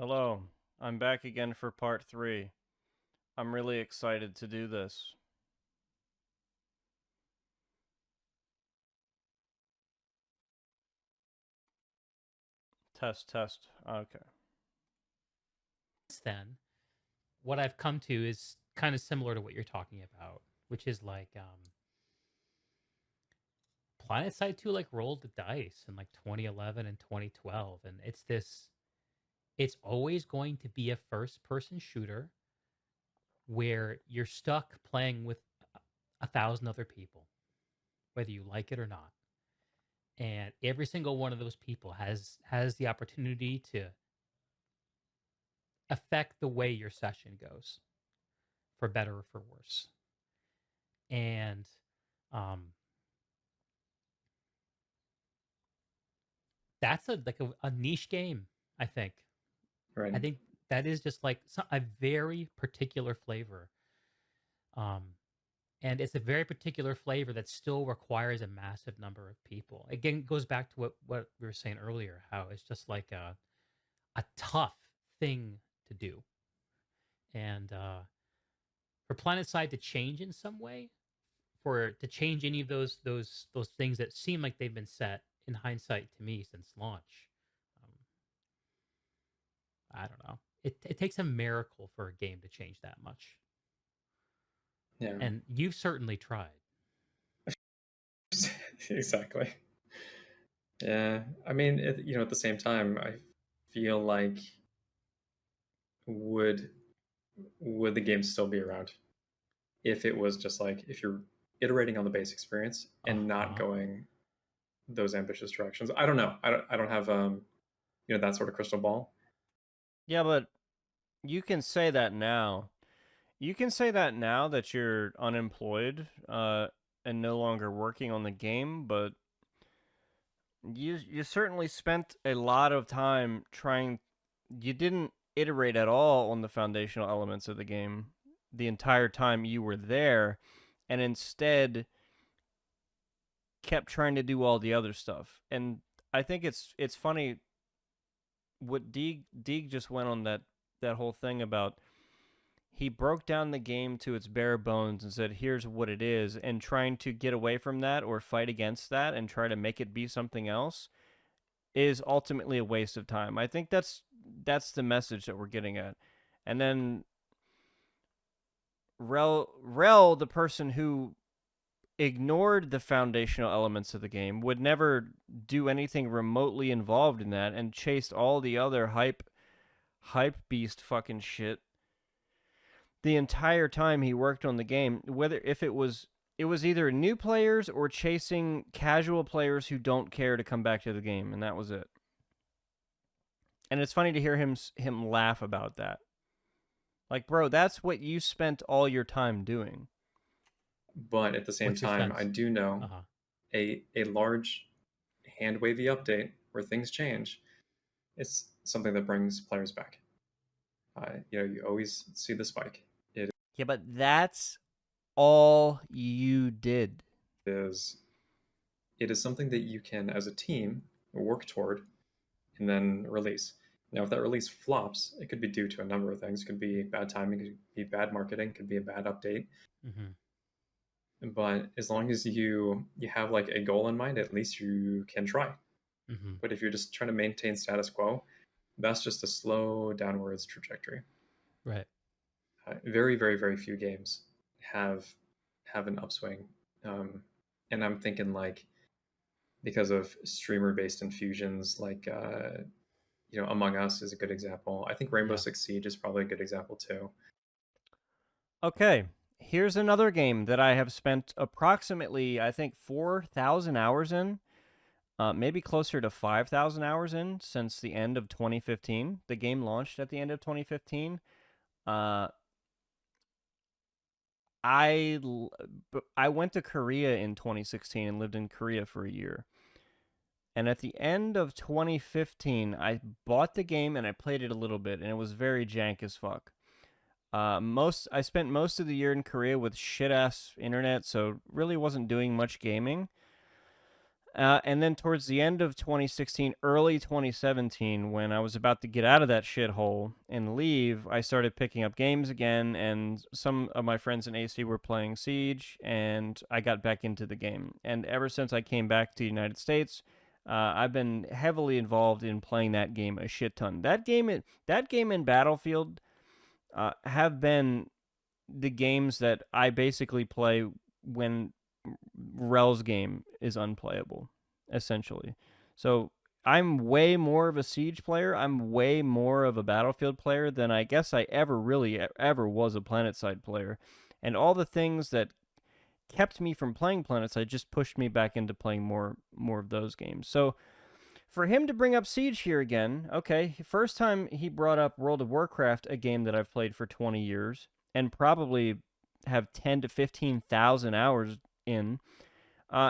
Hello, I'm back again for part 3. I'm really excited to do this. Test, test. Okay. Then what I've come to is kind of similar to what you're talking about, which is like Planet Side 2 like rolled the dice in like 2011 and 2012, and it's always going to be a first person shooter where you're stuck playing with a thousand other people, whether you like it or not. And every single one of those people has the opportunity to affect the way your session goes, for better or for worse. And um that's a niche game, I think. Right. I think that is just like a very particular flavor. Um, and it's a very particular flavor that still requires a massive number of people. Again, it goes back to what we were saying earlier, how it's just like a tough thing to do. And for Planet Side to change in some way, for to change any of those things that seem like they've been set in hindsight to me since launch, um, I don't know. It takes a miracle for a game to change that much. Yeah. And you've certainly tried. Exactly. Yeah. I mean, at the same time, I feel like would would the game still be around if it was just like if you're iterating on the base experience and not Uh-huh. going those ambitious directions? I don't know. I don't have that sort of crystal ball. Yeah, but you can say that now. You can say that now that you're unemployed and no longer working on the game, but you certainly spent a lot of time trying. You didn't iterate at all on the foundational elements of the game the entire time you were there, and instead kept trying to do all the other stuff. And I think it's funny what Deeg just went on that whole thing about he broke down the game to its bare bones and said here's what it is, and trying to get away from that or fight against that and try to make it be something else is ultimately a waste of time. I think that's the message that we're getting at. And then Rel, the person who ignored the foundational elements of the game, would never do anything remotely involved in that, and chased all the other hype beast fucking shit the entire time he worked on the game. Whether if it was either new players or chasing casual players who don't care to come back to the game, and that was it. And it's funny to hear him laugh about that. Like, bro, that's what you spent all your time doing. But at the same What's your time, I sense? do know Uh-huh. a large hand wavy update where things change. It's something that brings players back. You always see the spike. It Yeah, but that's all you did. is it is something that you can, as a team, work toward and then release. Now, if that release flops, it could be due to a number of things. It could be bad timing, it could be bad marketing, it could be a bad update. Mm-hmm. But as long as you have like a goal in mind, at least you can try. Mm-hmm. But if you're just trying to maintain status quo, that's just a slow downwards trajectory. Right. Very, very, very few games have have an upswing, um, and I'm thinking like because of streamer based infusions like Among Us is a good example. I think Rainbow Yeah. Six Siege is probably a good example too. Okay, here's another game that I have spent approximately, I think, 4,000 hours in, maybe closer to 5,000 hours in since the end of 2015. The game launched at the end of 2015. Uh, I I went to Korea in 2016 and lived in Korea for a year. And at the end of 2015, I bought the game and I played it a little bit, and it was very jank as fuck. I spent most of the year in Korea with shit ass internet, so really wasn't doing much gaming. And then towards the end of 2016, early 2017, when I was about to get out of that shithole and leave, I started picking up games again, and some of my friends in AC were playing Siege, and I got back into the game. And ever since I came back to the United States, I've been heavily involved in playing that game a shit ton. That game and Battlefield have been the games that I basically play when Rel's game is unplayable, essentially. So I'm way more of a Siege player. I'm way more of a Battlefield player than I guess I ever really ever was a PlanetSide player. And all the things that kept me from playing PlanetSide just pushed me back into playing more of those games. So for him to bring up Siege here again, okay, first time he brought up World of Warcraft, a game that I've played for 20 years and probably have 10 to 15,000 hours in.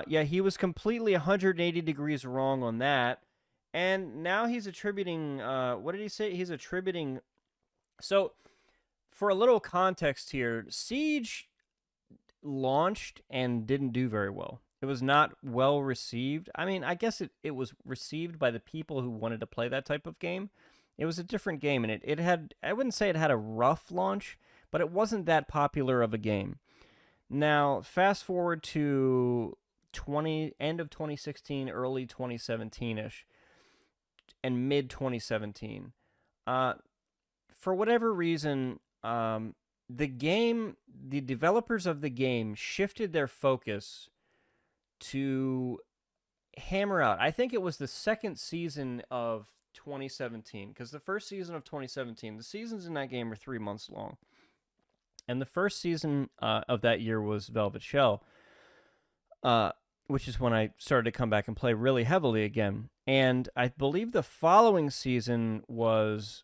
Yeah, he was completely 180 degrees wrong on that. And now he's attributing, what did he say? He's attributing. So, for a little context here, Siege launched and didn't do very well. It was not well received. I mean, I guess it was received by the people who wanted to play that type of game. It was a different game, and it had, I wouldn't say it had a rough launch, but it wasn't that popular of a game. Now, fast forward to end of 2016, early 2017ish, and mid 2017. Uh, for whatever reason, the developers of the game shifted their focus to hammer out. I think it was the second season of 2017, because the first season of 2017, the seasons in that game were 3 months long. And the first season of that year was Velvet Shell, which is when I started to come back and play really heavily again. And I believe the following season was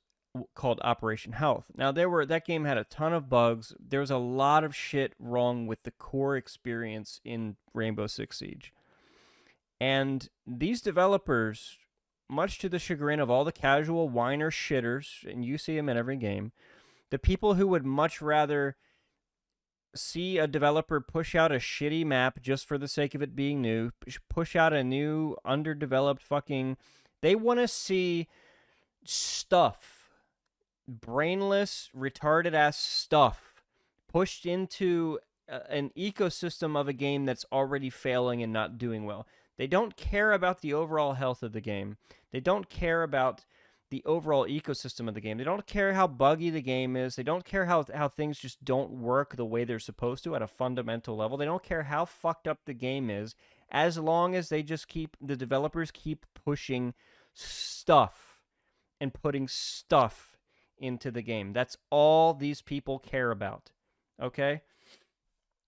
called Operation Health. Now that game had a ton of bugs. There was a lot of shit wrong with the core experience in Rainbow Six Siege. And these developers, much to the chagrin of all the casual whiner shitters, and you see them in every game, the people who would much rather see a developer push out a shitty map just for the sake of it being new, push out a new underdeveloped fucking. They want to see stuff, brainless, retarded ass stuff, pushed into an ecosystem of a game that's already failing and not doing well. They don't care about the overall health of the game. They don't care about the overall ecosystem of the game. They don't care how buggy the game is. They don't care how things just don't work the way they're supposed to at a fundamental level. They don't care how fucked up the game is, as long as the developers keep pushing stuff and putting stuff into the game. That's all these people care about. Okay?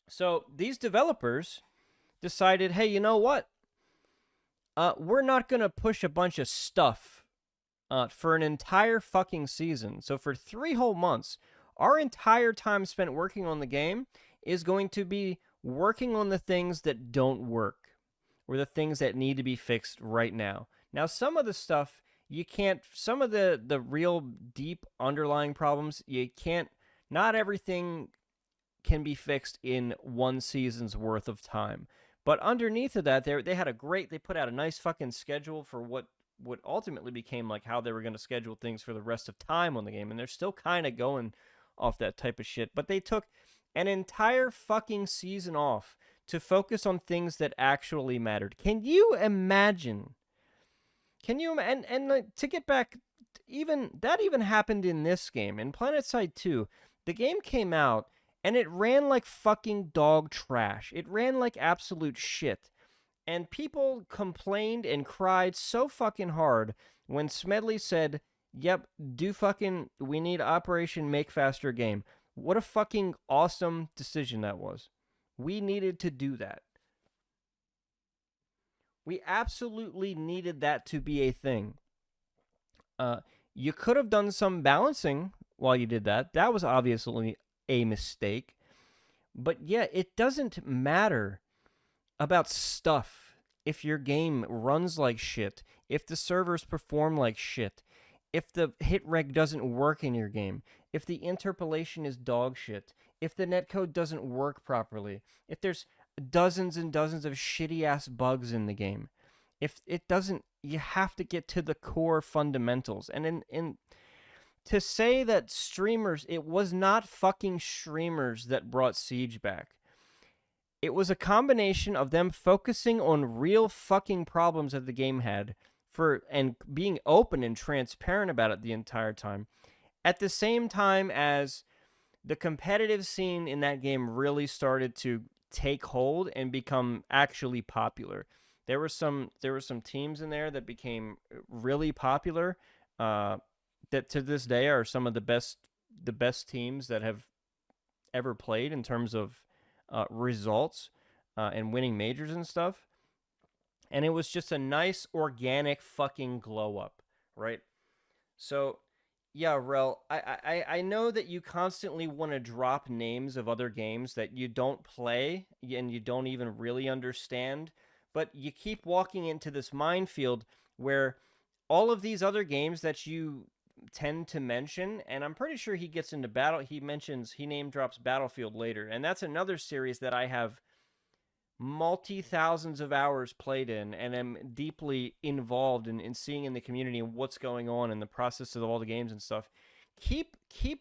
So these developers decided, hey, you know what? We're not going to push a bunch of stuff for an entire fucking season. So for 3 whole months, our entire time spent working on the game is going to be working on the things that don't work, or the things that need to be fixed right now. Now, some of the stuff you can't, some of the real deep underlying problems, you can't, not everything can be fixed in one season's worth of time. But underneath of that, they put out a nice fucking schedule for what ultimately became like how they were going to schedule things for the rest of time on the game, and they're still kind of going off that type of shit. But they took an entire fucking season off to focus on things that actually mattered. Can you imagine? And to get back, even happened in this game in PlanetSide 2. The game came out and it ran like fucking dog trash. It ran like absolute shit. And people complained and cried so fucking hard when Smedley said, yep, we need Operation Make Faster game. What a fucking awesome decision that was. We needed to do that. We absolutely needed that to be a thing. You could have done some balancing while you did that. That was obviously a mistake. But yeah, it doesn't matter about stuff if your game runs like shit, if the servers perform like shit, if the hit reg doesn't work in your game, if the interpolation is dog shit, if the netcode doesn't work properly, if there's dozens and dozens of shitty ass bugs in the game. If it doesn't, you have to get to the core fundamentals. And in to say that streamers, it was not fucking streamers that brought Siege back. It was a combination of them focusing on real fucking problems that the game had and being open and transparent about it the entire time. At the same time as the competitive scene in that game really started to take hold and become actually popular. There were some teams in there that became really popular. That to this day are some of the best teams that have ever played in terms of results and winning majors and stuff. And it was just a nice organic fucking glow up, right? So, yeah, Rel, I know that you constantly want to drop names of other games that you don't play and you don't even really understand, but you keep walking into this minefield where all of these other games that you tend to mention, and I'm pretty sure he gets into he name drops Battlefield later, and that's another series that I have multi thousands of hours played in and am deeply involved in seeing in the community and what's going on in the process of all the games and stuff. Keep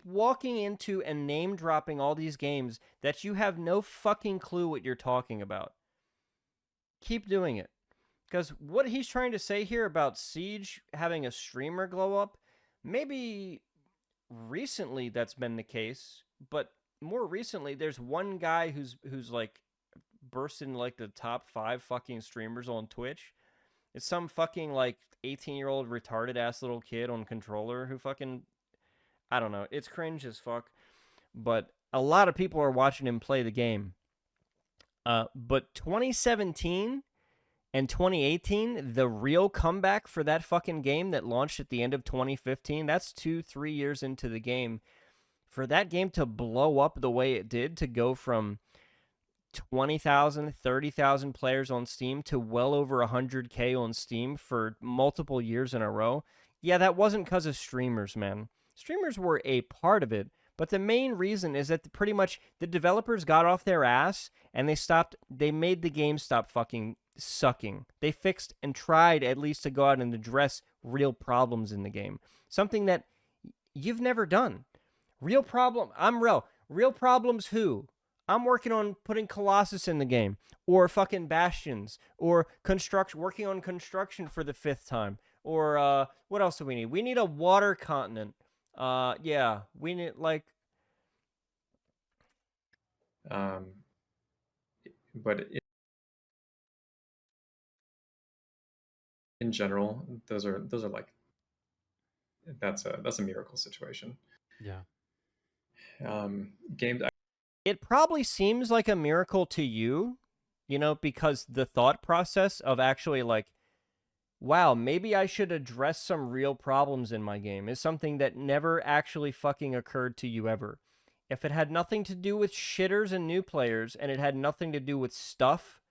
walking into and name dropping all these games that you have no fucking clue what you're talking about. Keep doing it. Because what he's trying to say here about Siege having a streamer glow up, maybe recently that's been the case, but more recently there's one guy who's like burst into like the top 5 fucking streamers on Twitch. It's some fucking like 18-year-old retarded ass little kid on controller who fucking, I don't know. It's cringe as fuck, but a lot of people are watching him play the game. But 2017 and 2018, the real comeback for that fucking game that launched at the end of 2015, that's 2-3 years into the game. For that game to blow up the way it did, to go from 20,000, 30,000 players on Steam to well over 100K on Steam for multiple years in a row. Yeah, that wasn't because of streamers, man. Streamers were a part of it, but the main reason is that pretty much the developers got off their ass and they made the game stop fucking sucking. They fixed and tried at least to go out and address real problems in the game. Something that you've never done. Real problems who? I'm working on putting Colossus in the game, or fucking Bastions, or working on construction for the 5th time, or what else do we need? We need a water continent. Yeah, we need like. But in general, those are like that's a miracle situation. Yeah. Games. It probably seems like a miracle to you, because the thought process of actually like, wow, maybe I should address some real problems in my game is something that never actually fucking occurred to you ever. If it had nothing to do with shitters and new players and it had nothing to do with stuff,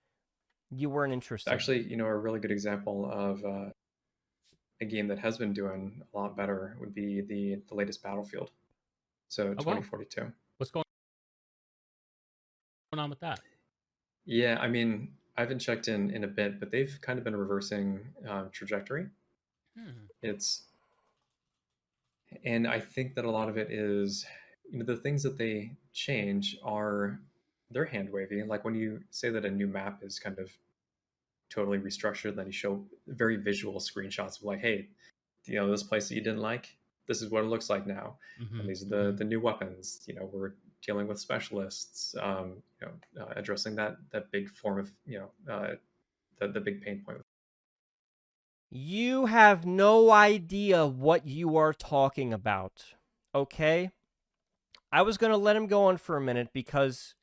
you weren't interested. Actually, a really good example of a game that has been doing a lot better would be the latest Battlefield. So Oh, wow. 2042. What's going on with that? Yeah, I mean, I haven't checked in a bit, but they've kind of been reversing trajectory. It's And I think that a lot of it is, the things that they change are they're hand wavy. Like when you say that a new map is kind of totally restructured, then you show very visual screenshots of like, hey, this place that you didn't like, this is what it looks like now, and these are the new weapons. We're dealing with specialists, addressing that big form of the big pain point. You have no idea what you are talking about, okay? I was going to let him go on for a minute because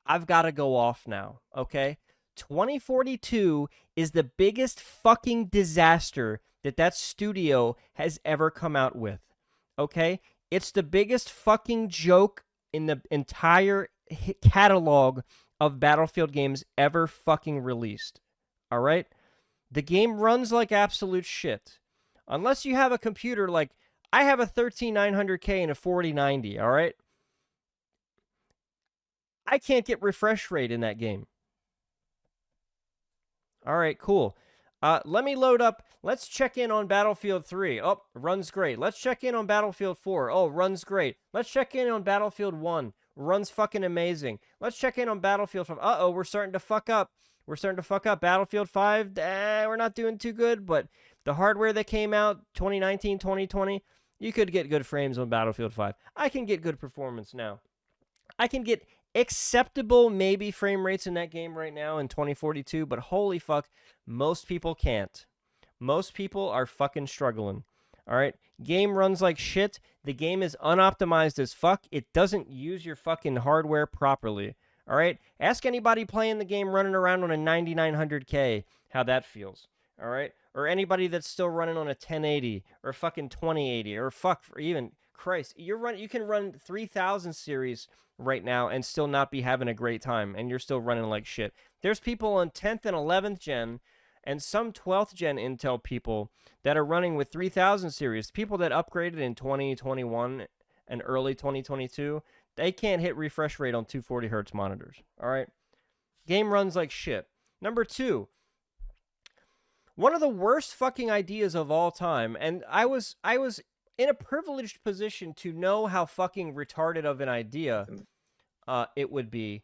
I've got to go off now, okay? 2042 is the biggest fucking disaster that studio has ever come out with, okay? It's the biggest fucking joke in the entire catalog of Battlefield games ever fucking released, all right? The game runs like absolute shit. Unless you have a computer like I have a 13900K and a 4090, all right? I can't get refresh rate in that game. All right, cool. Let me load up. Let's check in on Battlefield 3. Oh, runs great. Let's check in on Battlefield 4. Oh, runs great. Let's check in on Battlefield 1. Runs fucking amazing. Let's check in on Battlefield 5. Uh-oh, we're starting to fuck up. We're starting to fuck up. Battlefield 5, we're not doing too good, but the hardware that came out 2019, 2020, you could get good frames on Battlefield 5. I can get good performance now. I can get acceptable maybe frame rates in that game right now in 2042, but holy fuck, most people can't. Most people are fucking struggling. All right? Game runs like shit. The game is unoptimized as fuck. It doesn't use your fucking hardware properly. All right? Ask anybody playing the game running around on a 9900K how that feels. All right? Or anybody that's still running on a 1080 or fucking 2080 or fuck for even Christ, you can run 3000 series right now and still not be having a great time, and you're still running like shit. There's people on 10th and 11th gen and some 12th gen Intel people that are running with 3000 series. People that upgraded in 2021 and early 2022, they can't hit refresh rate on 240 hertz monitors. All right? Game runs like shit. Number 2, one of the worst fucking ideas of all time, and I was in a privileged position to know how fucking retarded of an idea it would be,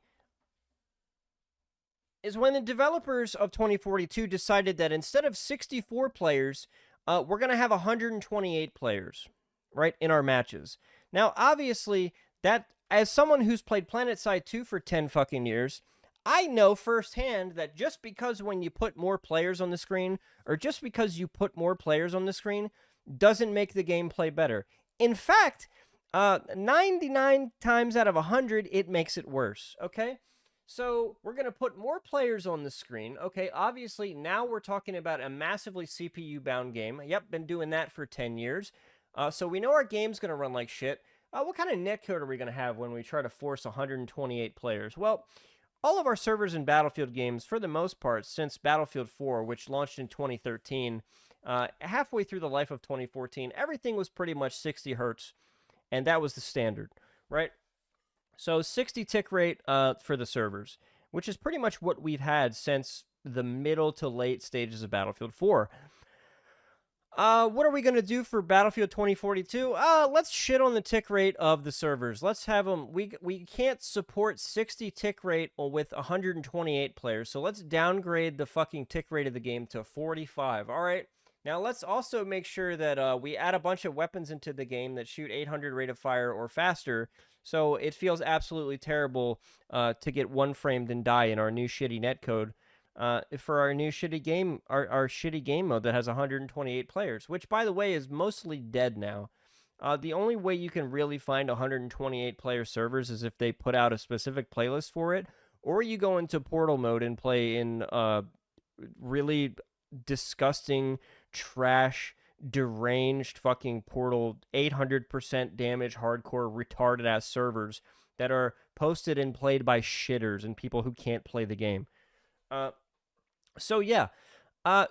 is when the developers of 2042 decided that instead of 64 players, we're going to have 128 players, right, in our matches. Now, obviously, that, as someone who's played PlanetSide 2 for 10 fucking years, I know firsthand that just because when you put more players on the screen, or just because you put more players on the screen, doesn't make the gameplay better. In fact, 99 times out of 100, it makes it worse, okay? So we're going to put more players on the screen, okay? Obviously, now we're talking about a massively CPU-bound game. Yep, been doing that for 10 years. So we know our game's going to run like shit. What kind of netcode are we going to have when we try to force 128 players? Well, all of our servers in Battlefield games, for the most part, since Battlefield 4, which launched in 2013, halfway through the life of 2014, everything was pretty much 60 hertz, and that was the standard, right? So 60 tick rate for the servers, which is pretty much what we've had since the middle to late stages of Battlefield 4. What are we going to do for Battlefield 2042? Let's shit on the tick rate of the servers. Let's have them. We can't support 60 tick rate with 128 players, so let's downgrade the fucking tick rate of the game to 45. All right. Now let's also make sure that we add a bunch of weapons into the game that shoot 800 rate of fire or faster, so it feels absolutely terrible to get one framed and die in our new shitty netcode. For our new shitty game, our shitty game mode that has 128 players, which, by the way, is mostly dead now. The only way you can really find 128 player servers is if they put out a specific playlist for it, or you go into portal mode and play in really disgusting, trash, deranged fucking portal 800% damage hardcore retarded ass servers that are posted and played by shitters and people who can't play the game. So yeah,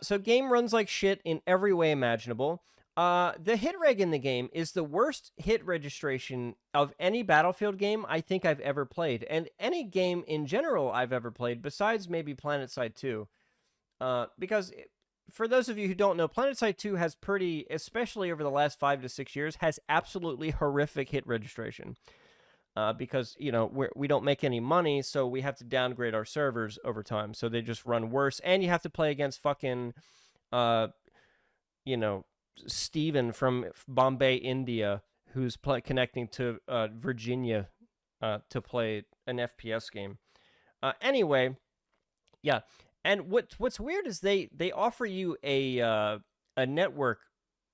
so game runs like shit in every way imaginable. The hit reg in the game is the worst hit registration of any Battlefield game I think I've ever played, and any game in general I've ever played, besides maybe PlanetSide 2. Because for those of you who don't know, PlanetSide 2 has pretty, especially over the last 5 to 6 years, has absolutely horrific hit registration. Because, you know, we don't make any money, so we have to downgrade our servers over time. So they just run worse. And you have to play against fucking, you know, Steven from Bombay, India, who's connecting to Virginia to play an FPS game. Anyway, yeah. And what's weird is they offer you a network,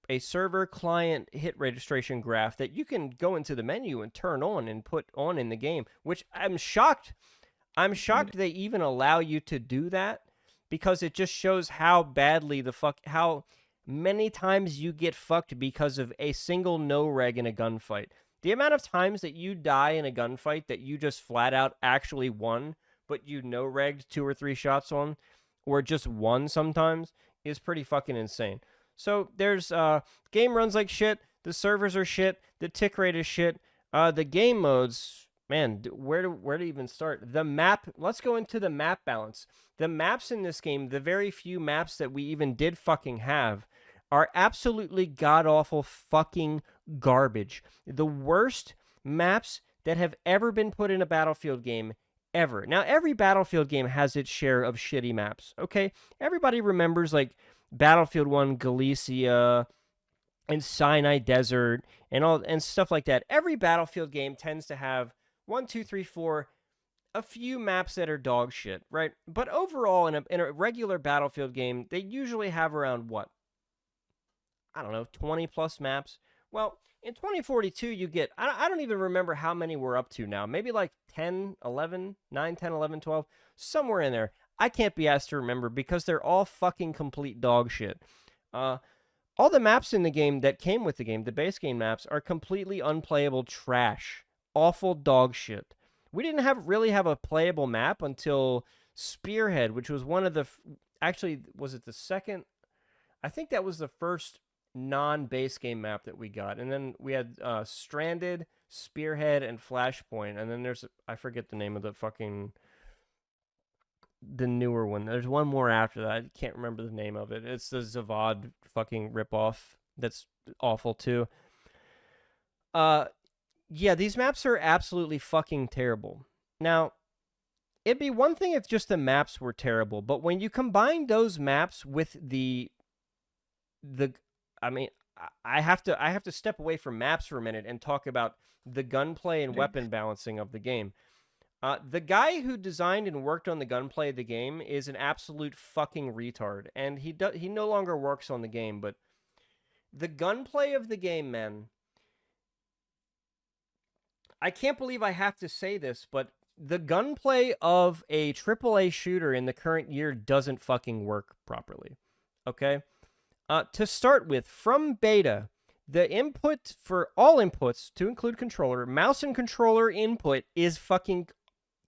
a server client hit registration graph that you can go into the menu and turn on and put on in the game, which I'm shocked they even allow you to do that, because it just shows how badly how many times you get fucked because of a single no reg in a gunfight. The amount of times that you die in a gunfight that you just flat out actually won, but you no regged 2 or 3 shots on, or just won sometimes, is pretty fucking insane. So there's game runs like shit, the servers are shit, the tick rate is shit, the game modes Man, where to even start? The map. Let's go into the map balance. The maps in this game, the very few maps that we even did fucking have, are absolutely god awful fucking garbage. The worst maps that have ever been put in a Battlefield game ever. Now, every Battlefield game has its share of shitty maps. Okay, everybody remembers like Battlefield 1 Galicia and Sinai Desert and all and stuff like that. Every Battlefield game tends to have one, two, three, four, a few maps that are dog shit, right? But overall, in a regular Battlefield game, they usually have around what? I don't know, 20 plus maps. Well, in 2042, you get, I don't even remember how many we're up to now. Maybe like 10, 11, 9, 10, 11, 12, somewhere in there. I can't be asked to remember because they're all fucking complete dog shit. All the maps in the game that came with the game, the base game maps, are completely unplayable trash. Awful dog shit. We didn't really have a playable map until Spearhead, which was one of the actually was it the second? I think that was the first non-base game map that we got, and then we had Stranded, Spearhead, and Flashpoint, and then there's I forget the name of the newer one. There's one more after that. I can't remember the name of it. It's the Zavad fucking ripoff. That's awful too. Yeah, these maps are absolutely fucking terrible. Now, it'd be one thing if just the maps were terrible, but when you combine those maps with the I mean, I have to step away from maps for a minute and talk about the gunplay and weapon balancing of the game. The guy who designed and worked on the gunplay of the game is an absolute fucking retard, and he no longer works on the game. But the gunplay of the game, man, I can't believe I have to say this, but the gunplay of a AAA shooter in the current year doesn't fucking work properly. Okay, to start with, from beta, the input for all inputs, to include controller, mouse and controller input, is fucking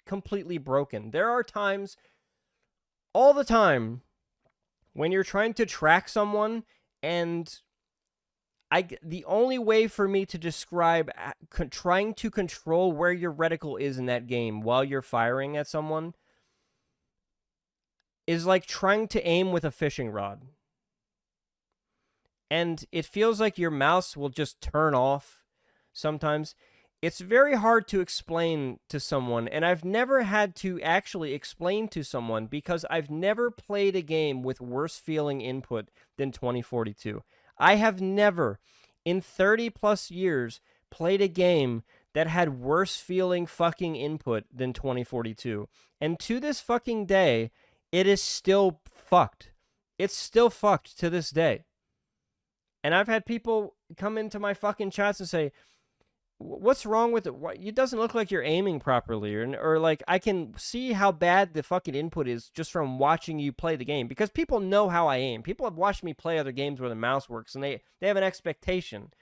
completely broken. There are times, all the time, when you're trying to track someone, and the only way for me to describe trying to control where your reticle is in that game while you're firing at someone is like trying to aim with a fishing rod. And it feels like your mouse will just turn off sometimes. It's very hard to explain to someone, and I've never had to actually explain to someone because I've never played a game with worse feeling input than 2042. I have never, in 30 plus years, played a game that had worse feeling fucking input than 2042. And to this fucking day, it is still fucked. It's still fucked to this day. And I've had people come into my fucking chats and say, what's wrong with it? It doesn't look like you're aiming properly, or like I can see how bad the fucking input is just from watching you play the game, because people know how I aim. People have watched me play other games where the mouse works, and they have an expectation.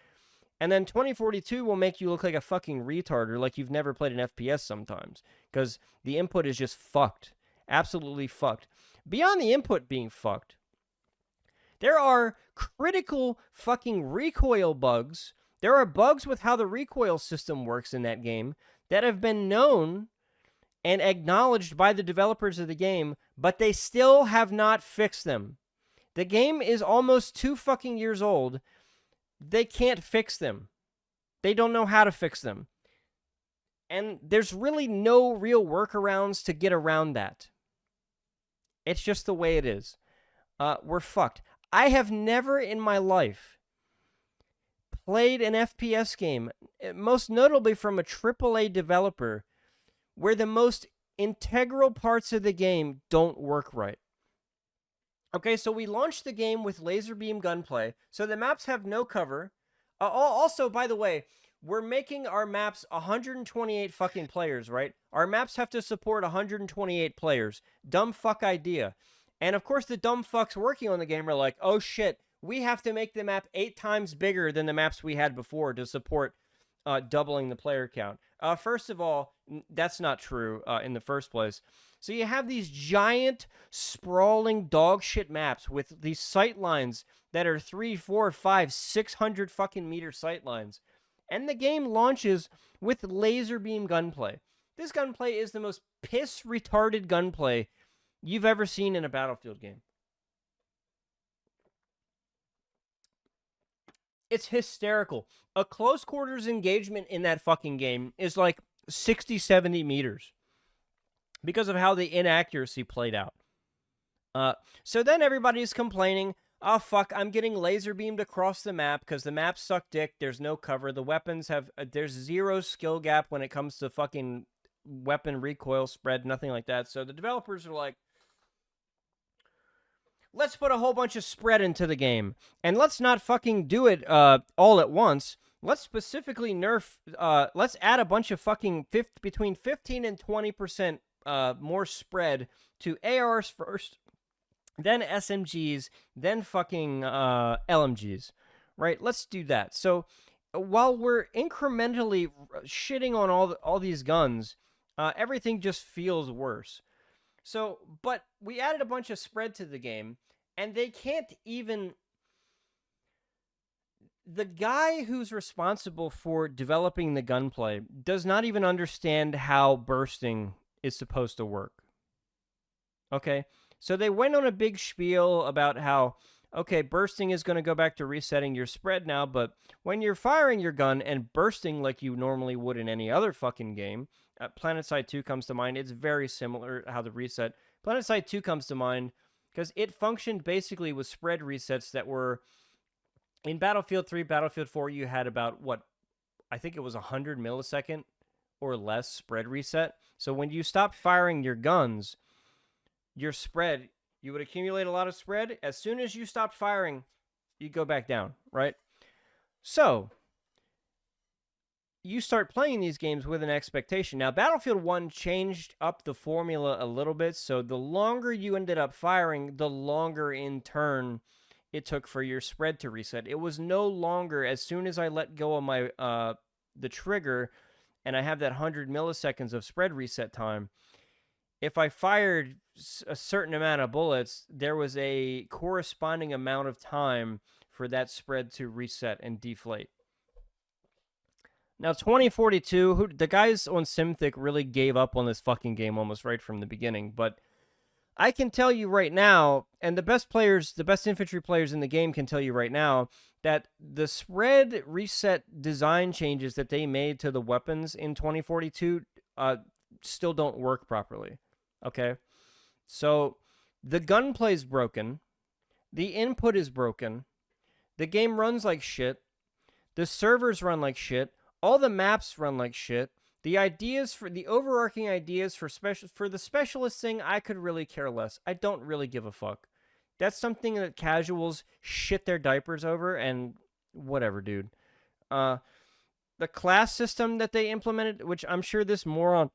And then 2042 will make you look like a fucking retard, or like you've never played an FPS sometimes, because the input is just fucked. Absolutely fucked. Beyond the input being fucked, there are critical fucking recoil bugs. There are bugs with how the recoil system works in that game that have been known and acknowledged by the developers of the game, but they still have not fixed them. The game is almost 2 fucking years old. They can't fix them. They don't know how to fix them. And there's really no real workarounds to get around that. It's just the way it is. We're fucked. I have never in my life played an FPS game, most notably from a AAA developer, where the most integral parts of the game don't work right. Okay, so we launched the game with laser beam gunplay, so the maps have no cover. Also, by the way, we're making our maps 128 fucking players, right? Our maps have to support 128 players. Dumb fuck idea. And of course, the dumb fucks working on the game are like, oh shit, we have to make the map 8 times bigger than the maps we had before to support doubling the player count. First of all, that's not true in the first place. So you have these giant, sprawling dog shit maps with these sight lines that are 3, 4, 5, 600 fucking meter sight lines. And the game launches with laser beam gunplay. This gunplay is the most piss retarded gunplay you've ever seen in a Battlefield game. It's hysterical. A close quarters engagement in that fucking game is like 60, 70 meters because of how the inaccuracy played out. So then everybody's complaining, oh fuck, I'm getting laser beamed across the map because the map suck dick, there's no cover, the weapons have, there's zero skill gap when it comes to fucking weapon recoil spread, nothing like that. So the developers are like, let's put a whole bunch of spread into the game, and let's not fucking do it all at once. Let's specifically nerf, let's add a bunch of fucking between 15 and 20% more spread to ARs first, then SMGs, then fucking LMGs, right? Let's do that. So while we're incrementally shitting on all these guns, everything just feels worse. So, but we added a bunch of spread to the game, and they can't even. The guy who's responsible for developing the gunplay does not even understand how bursting is supposed to work. Okay? So they went on a big spiel about how, okay, bursting is going to go back to resetting your spread now, but when you're firing your gun and bursting like you normally would in any other fucking game, PlanetSide 2 comes to mind. It's very similar how the reset. PlanetSide 2 comes to mind because it functioned basically with spread resets that were in Battlefield 3, Battlefield 4. You had about what I think it was 100 millisecond or less spread reset. So when you stopped firing your guns, your spread, you would accumulate a lot of spread. As soon as you stopped firing, you go back down, right? So you start playing these games with an expectation. Now, Battlefield 1 changed up the formula a little bit, so the longer you ended up firing, the longer in turn it took for your spread to reset. It was no longer, as soon as I let go of my the trigger and I have that 100 milliseconds of spread reset time, if I fired a certain amount of bullets, there was a corresponding amount of time for that spread to reset and deflate. Now, 2042, the guys on Simthic really gave up on this fucking game almost right from the beginning, but I can tell you right now, and the best players, the best infantry players in the game can tell you right now, that the spread reset design changes that they made to the weapons in 2042 still don't work properly. Okay? So, the gunplay is broken, the input is broken, the game runs like shit, the servers run like shit, all the maps run like shit. The ideas for the overarching ideas for the specialist thing, I could really care less. I don't really give a fuck. That's something that casuals shit their diapers over, and whatever, dude. The class system that they implemented, which I'm sure this moron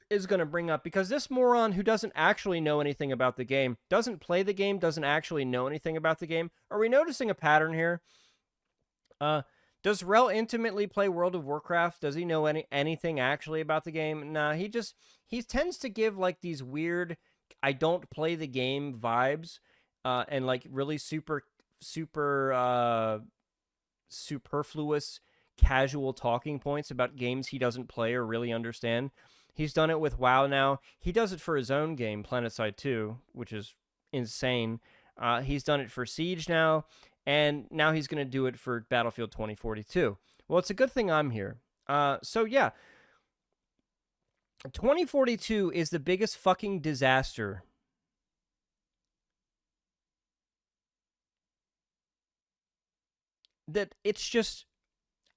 is going to bring up, because this moron who doesn't actually know anything about the game, doesn't play the game, doesn't actually know anything about the game. Are we noticing a pattern here? Does Rel intimately play World of Warcraft? Does he know anything actually about the game? Nah, he tends to give like these weird I don't play the game vibes, and like really super superfluous casual talking points about games he doesn't play or really understand. He's done it with WoW now. He does it for his own game, PlanetSide 2, which is insane. He's done it for Siege now. And now he's going to do it for Battlefield 2042. Well, it's a good thing I'm here. So, yeah. 2042 is the biggest fucking disaster that it's just...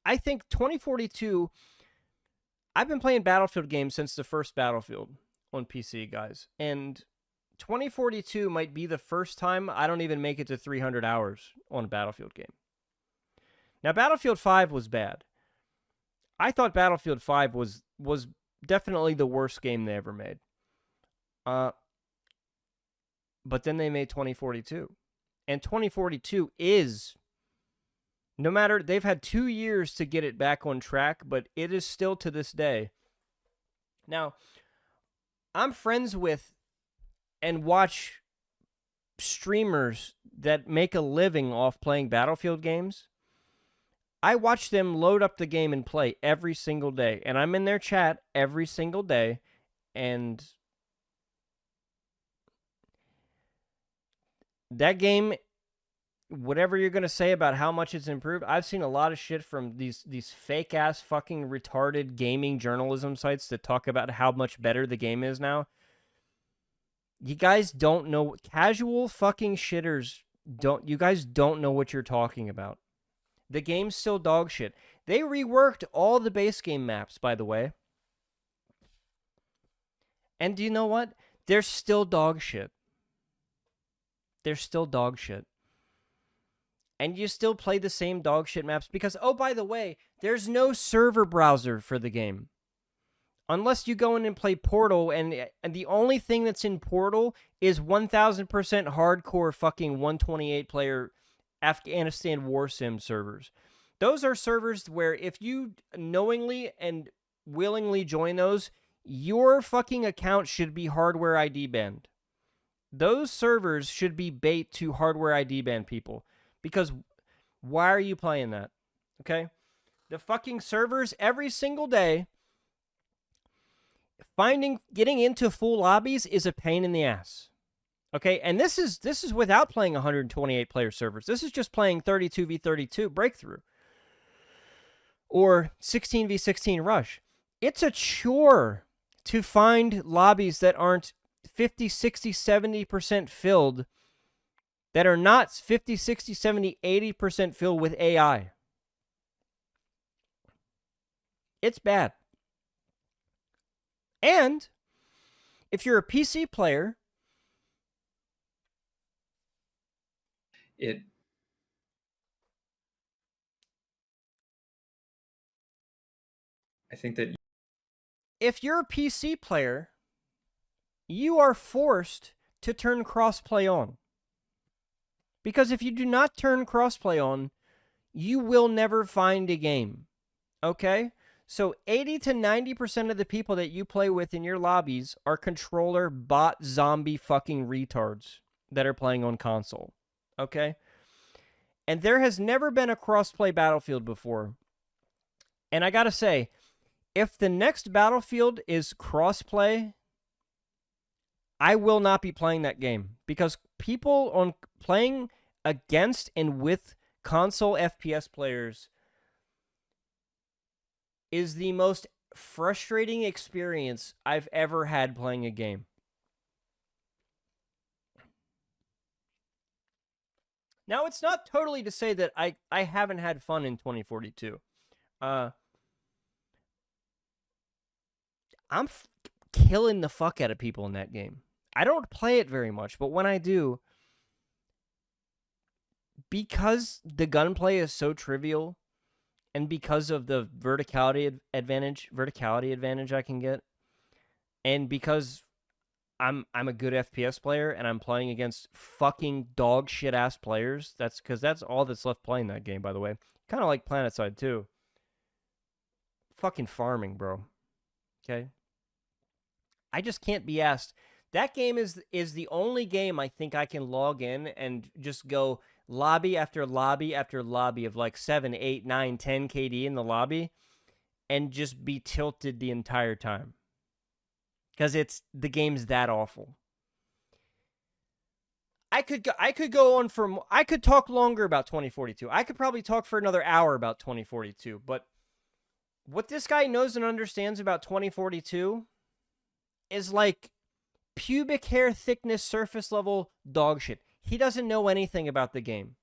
I think 2042... I've been playing Battlefield games since the first Battlefield on PC, guys. And 2042 might be the first time I don't even make it to 300 hours on a Battlefield game. Now, Battlefield 5 was bad. I thought Battlefield 5 was definitely the worst game they ever made. But then they made 2042. And 2042 is, no matter, they've had 2 years to get it back on track, but it is still to this day. Now, I'm friends with and watch streamers that make a living off playing Battlefield games. I watch them load up the game and play every single day, and I'm in their chat every single day, and that game, whatever you're going to say about how much it's improved, I've seen a lot of shit from these fake ass fucking retarded gaming journalism sites that talk about how much better the game is now. You guys don't know, casual fucking shitters you guys don't know what you're talking about. The game's still dog shit. They reworked all the base game maps, by the way. And do you know what? They're still dog shit. They're still dog shit. And you still play the same dog shit maps because, oh, by the way, there's no server browser for the game. Unless you go in and play Portal, and the only thing that's in Portal is 1000% hardcore fucking 128 player Afghanistan War Sim servers. Those are servers where if you knowingly and willingly join those, your fucking account should be hardware ID banned. Those servers should be bait to hardware ID ban people. Because why are you playing that? Okay? The fucking servers every single day, getting into full lobbies is a pain in the ass. Okay? And this is without playing 128 player servers. This is just playing 32v32 breakthrough or 16v16 rush. It's a chore to find lobbies that aren't 50, 60, 70% filled, that are not 50, 60, 70, 80% filled with AI. It's bad. And if you're a PC player, I think that if you're a PC player, you are forced to turn crossplay on. Because if you do not turn crossplay on, you will never find a game. Okay? So 80 to 90% of the people that you play with in your lobbies are controller bot zombie fucking retards that are playing on console. Okay? And there has never been a crossplay Battlefield before. And I gotta say, if the next Battlefield is crossplay, I will not be playing that game because people on playing against and with console FPS players is the most frustrating experience I've ever had playing a game. Now, it's not totally to say that I haven't had fun in 2042. I'm killing the fuck out of people in that game. I don't play it very much, but when I do, because the gunplay is so trivial, and because of the verticality advantage I can get, and because I'm a good FPS player and I'm playing against fucking dog shit ass players, that's because that's all that's left playing that game, by the way. Kind of like PlanetSide too. Fucking farming, bro. Okay? I just can't be asked. That game is the only game I think I can log in and just go lobby after lobby after lobby of like 7, 8, 9, 10 KD in the lobby and just be tilted the entire time. Because the game's that awful. I could talk longer about 2042. I could probably talk for another hour about 2042, but what this guy knows and understands about 2042 is like pubic hair thickness, surface level dog shit. He doesn't know anything about the game.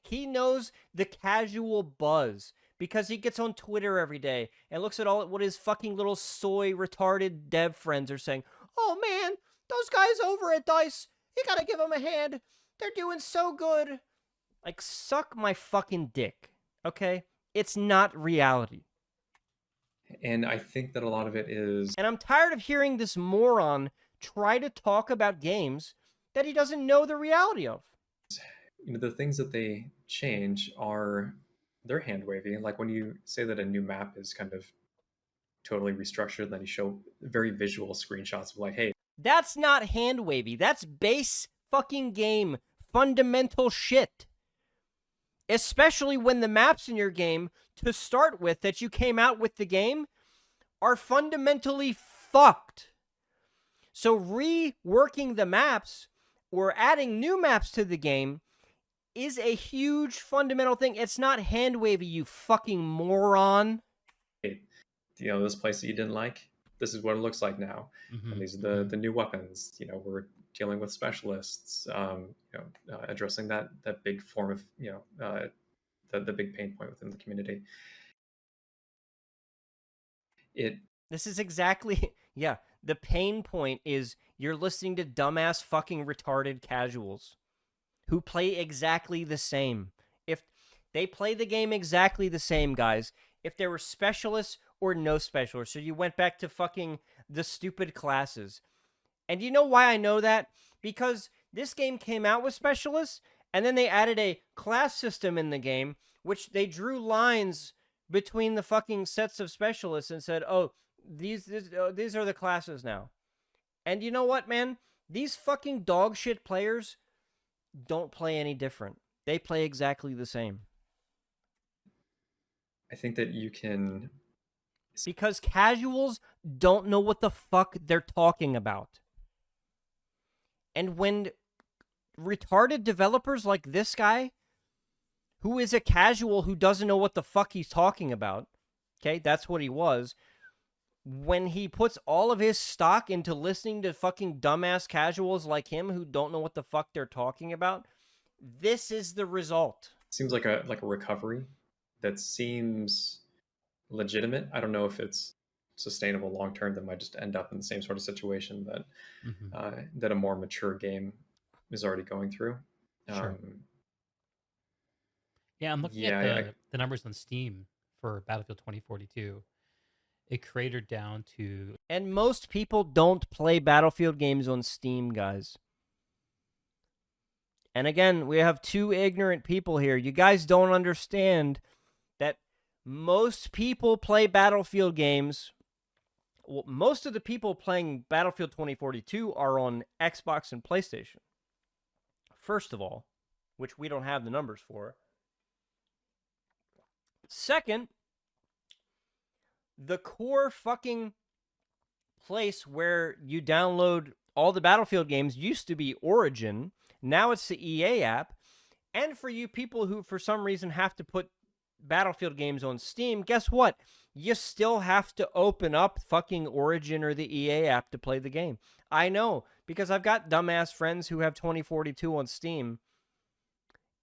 He knows the casual buzz because he gets on Twitter every day and looks at what his fucking little soy retarded dev friends are saying. Oh man, those guys over at DICE, you gotta give them a hand. They're doing so good. Like, suck my fucking dick, okay? It's not reality. And I think that a lot of it is... And I'm tired of hearing this moron try to talk about games that he doesn't know the reality of. The things that they change they're hand wavy. Like when you say that a new map is kind of totally restructured, then you show very visual screenshots of like, hey, that's not hand wavy. That's base fucking game fundamental shit. especially when the maps in your game to start with that you came out with the game are fundamentally fucked. So reworking the maps or adding new maps to the game is a huge fundamental thing. It's not hand wavy, you fucking moron. This place that you didn't like, this is what it looks like now. And these are the new weapons. We're dealing with specialists, addressing that big form of, the big pain point within the community. This is exactly, yeah, the pain point is you're listening to dumbass fucking retarded casuals who play exactly the same. If they play the game exactly the same, guys, if there were specialists or no specialists, so you went back to fucking the stupid classes. And you know why I know that? Because this game came out with specialists, and then they added a class system in the game, which they drew lines between the fucking sets of specialists and said, oh, these are the classes now. And you know what, man? These fucking dog shit players don't play any different. They play exactly the same. I think that you can... Because casuals don't know what the fuck they're talking about. And when retarded developers like this guy, who is a casual who doesn't know what the fuck he's talking about, okay, that's what he was, when he puts all of his stock into listening to fucking dumbass casuals like him who don't know what the fuck they're talking about, this is the result. Seems like a recovery that seems legitimate. I don't know if it's sustainable long term. That might just end up in the same sort of situation that that a more mature game is already going through. Sure. Yeah, I'm looking at the numbers on Steam for Battlefield 2042. It cratered down to... And most people don't play Battlefield games on Steam, guys. And again, we have two ignorant people here. You guys don't understand that most people play Battlefield games. Well, most of the people playing Battlefield 2042 are on Xbox and PlayStation. First of all, which we don't have the numbers for. Second, the core fucking place where you download all the Battlefield games used to be Origin. Now it's the EA app. And for you people who, for some reason, have to put Battlefield games on Steam, guess what? You still have to open up fucking Origin or the EA app to play the game. I know, because I've got dumbass friends who have 2042 on Steam,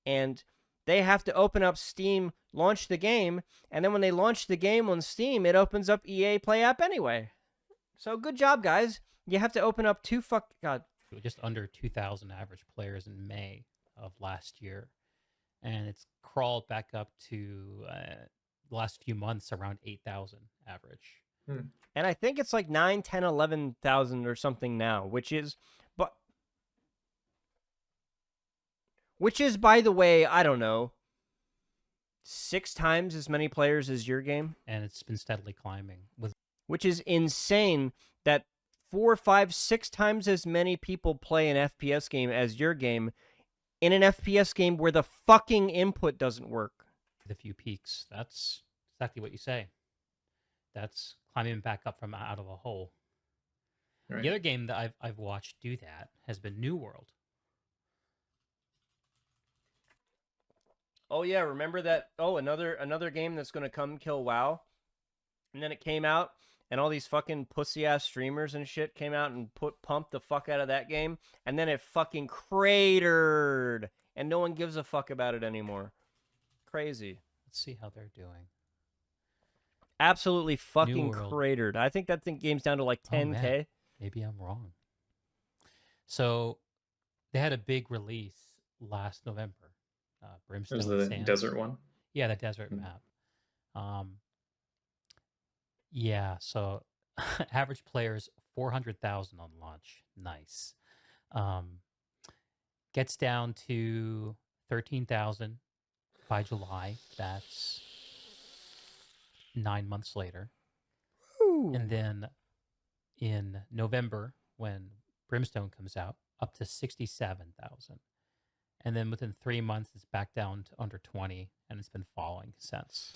and they have to open up Steam, launch the game, and then when they launch the game on Steam, it opens up EA Play app anyway. So good job, guys. You have to open up just under 2,000 average players in May of last year. And it's crawled back up to the last few months around 8,000 average. And I think it's like 9, 10, 11,000 or something now, which is, by the way, I don't know, 6 times as many players as your game. And it's been steadily climbing. Which is insane that 4, 5, 6 times as many people play an FPS game as your game in an FPS game where the fucking input doesn't work. The few peaks. That's exactly what you say. That's climbing back up from out of a hole. Right. The other game that I've watched do that has been New World. Oh yeah, remember that? Oh, another game that's going to come kill WoW. And then it came out, and all these fucking pussy-ass streamers and shit came out and pumped the fuck out of that game, and then it fucking cratered, and no one gives a fuck about it anymore. Crazy. Let's see how they're doing. Absolutely fucking cratered. I think that game's down to like 10K. Maybe I'm wrong. So, they had a big release last November. Brimstone. It was the Sands. desert one? Yeah, the desert map. Yeah, so average players 400,000 on launch. Nice. Gets down to 13,000 by July. That's 9 months later. Ooh. And then in November, when Brimstone comes out, up to 67,000. and then within 3 months, it's back down to under 20, and it's been falling since.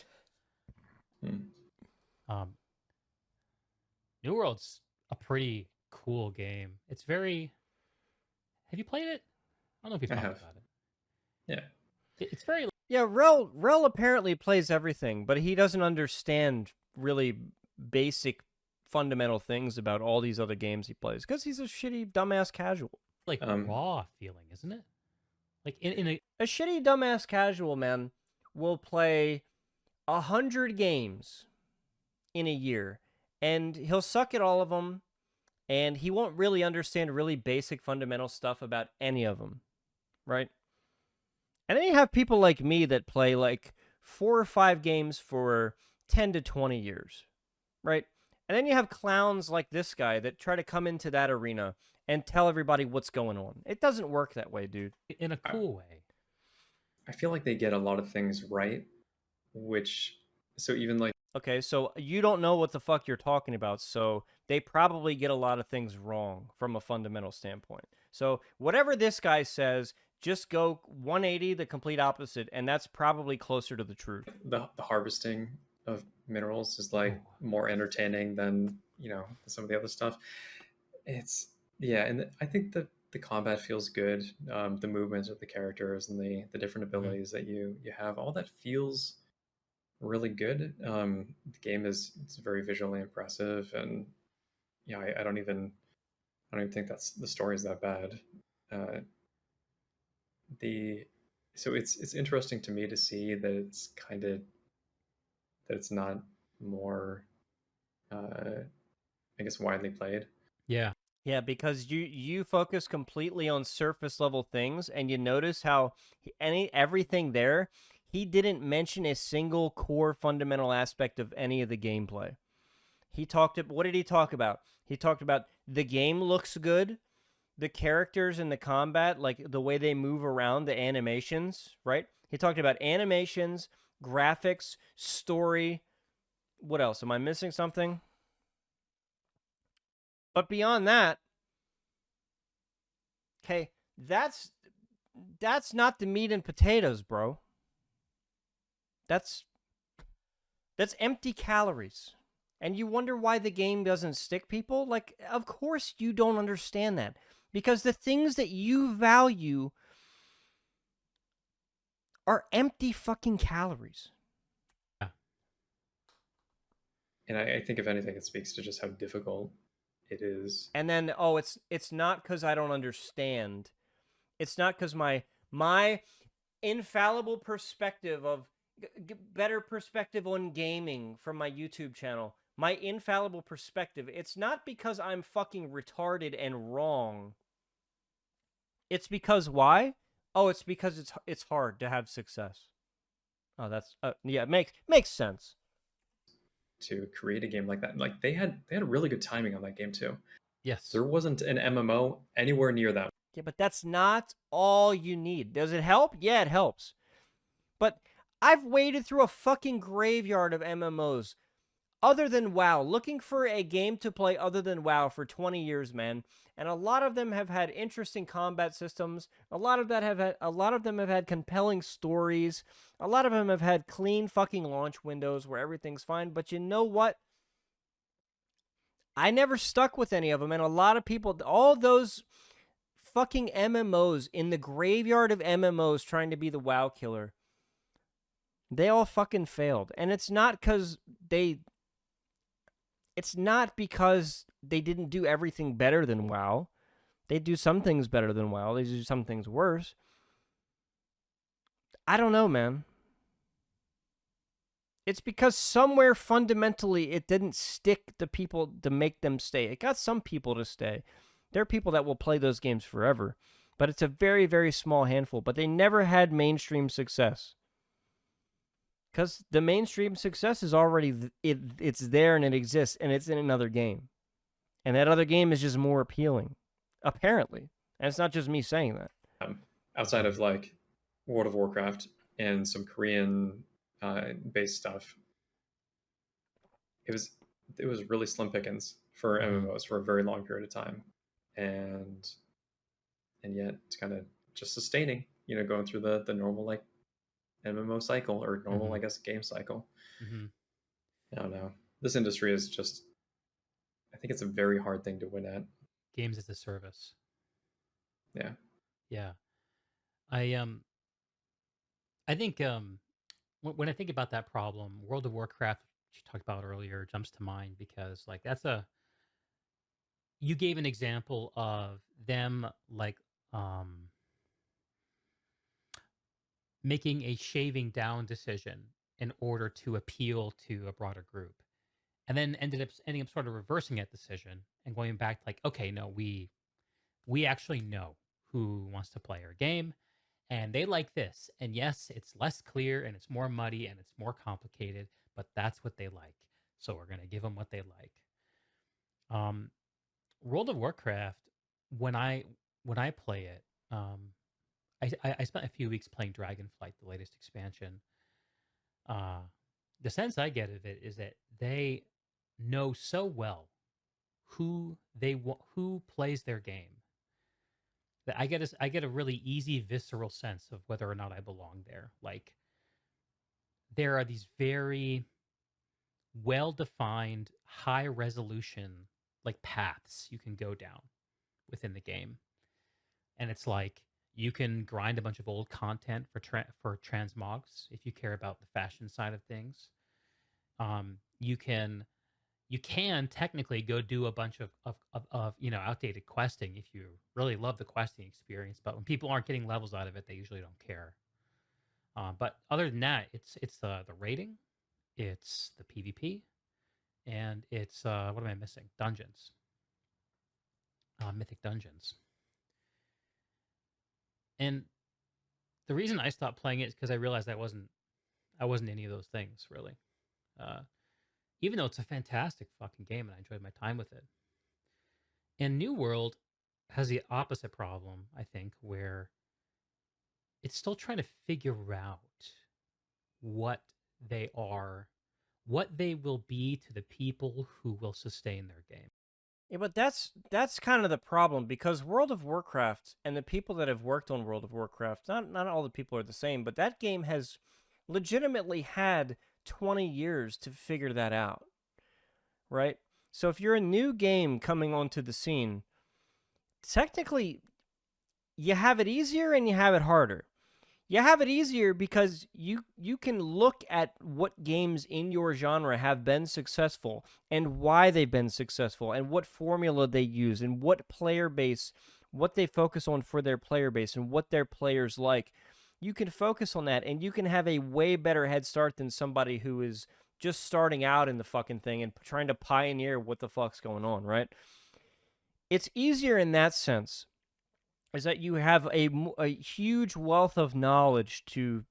Hmm. New World's a pretty cool game. It's very. Have you played it? I don't know if we've I talked have. about it. Yeah. It's very. Yeah, Rel apparently plays everything, but he doesn't understand really basic fundamental things about all these other games he plays because he's a shitty dumbass casual. Like Um, raw feeling, isn't it? Like in a A shitty dumbass casual man will play 100 games in a year, and he'll suck at all of them, and he won't really understand really basic fundamental stuff about any of them, right? And then you have people like me that play like 4 or 5 games for 10 to 20 years, right? And then you have clowns like this guy that try to come into that arena and tell everybody what's going on. It doesn't work that way, dude. in a I, cool way. I feel like they get a lot of things right, which so even like Okay, so you don't know what the fuck you're talking about, so they probably get a lot of things wrong from a fundamental standpoint. So whatever this guy says, just go 180, the complete opposite, and that's probably closer to the truth. the harvesting of minerals is Oh, like more entertaining than some of the other stuff. It's yeah, and I think the combat feels good. The movements of the characters and the different mhm. abilities that you have, all that feels really good. The game it's very visually impressive, and yeah, I don't even think that's the story is that bad. Uh, the so it's interesting to me to see that it's not more I guess widely played. Yeah. Yeah, because you focus completely on surface level things, and you notice how everything there, he didn't mention a single core fundamental aspect of any of the gameplay. What did he talk about? He talked about the game looks good, the characters and the combat, like the way they move around, the animations, right? He talked about animations, graphics, story. What else? Am I missing something? But beyond that, okay, that's not the meat and potatoes, bro. That's that's empty calories. And you wonder why the game doesn't stick people? Like, of course you don't understand that. Because the things that you value are empty fucking calories. Yeah. And I think if anything, it speaks to just how difficult it is. And then, oh, it's not because I don't understand. It's not because my infallible perspective of better perspective on gaming from my YouTube channel. My infallible perspective. It's not because I'm fucking retarded and wrong. It's because why? Oh, it's because it's hard to have success. Oh, that's yeah, makes sense. To create a game like that. Like they had really good timing on that game too. Yes. There wasn't an MMO anywhere near that. Yeah, but that's not all you need. Does it help? Yeah, it helps. But I've waded through a fucking graveyard of MMOs other than WoW, looking for a game to play other than WoW for 20 years, man. And a lot of them have had interesting combat systems. A lot of them have had compelling stories. A lot of them have had clean fucking launch windows where everything's fine. But you know what? I never stuck with any of them, and a lot of people, all those fucking MMOs in the graveyard of MMOs trying to be the WoW killer, they all fucking failed. And it's not because they didn't do everything better than WoW. They do some things better than WoW. They do some things worse. I don't know, man. It's because somewhere fundamentally it didn't stick to people to make them stay. It got some people to stay. There are people that will play those games forever, but it's a very, very small handful. But they never had mainstream success. Because the mainstream success is already, it's there and it exists, and it's in another game. And that other game is just more appealing, apparently. And it's not just me saying that. Outside of like World of Warcraft and some Korean based stuff, it was really slim pickings for Mhm. MMOs for a very long period of time, and yet it's kind of just sustaining. going through the normal like MMO cycle, or normal, I guess, game cycle. Mm-hmm. I don't know. This industry is just, I think it's a very hard thing to win at. Games as a service. Yeah. Yeah. I think when I think about that problem, World of Warcraft, which you talked about earlier, jumps to mind because like you gave an example of them like um making a shaving down decision in order to appeal to a broader group. And then ending up sort of reversing that decision and going back to like, okay, no, we actually know who wants to play our game and they like this. And yes, it's less clear and it's more muddy and it's more complicated, but that's what they like. So we're going to give them what they like. Um, World of Warcraft, when I play it, I spent a few weeks playing Dragonflight, the latest expansion. Uh, the sense I get of it is that they know so well who plays their game that I get a really easy visceral sense of whether or not I belong there. Like there are these very well defined, high resolution like paths you can go down within the game, and it's like you can grind a bunch of old content for transmogs if you care about the fashion side of things. You can technically go do a bunch of outdated questing if you really love the questing experience. But when people aren't getting levels out of it, they usually don't care. But other than that, it's the rating, it's the PvP, and it's what am I missing? Dungeons, mythic dungeons. And the reason I stopped playing it is because I realized I wasn't any of those things really. Uh, Even though it's a fantastic fucking game and I enjoyed my time with it. And New World has the opposite problem, I think, where it's still trying to figure out what they are, what they will be to the people who will sustain their game. Yeah, but that's kind of the problem because World of Warcraft and the people that have worked on World of Warcraft, not all the people are the same, but that game has legitimately had 20 years to figure that out, right? So if you're a new game coming onto the scene, technically you have it easier and you have it harder. You have it easier because you can look at what games in your genre have been successful and why they've been successful and what formula they use and what player base, what they focus on for their player base and what their players like. You can focus on that and you can have a way better head start than somebody who is just starting out in the fucking thing and trying to pioneer what the fuck's going on, right? It's easier in that sense is that you have a huge wealth of knowledge to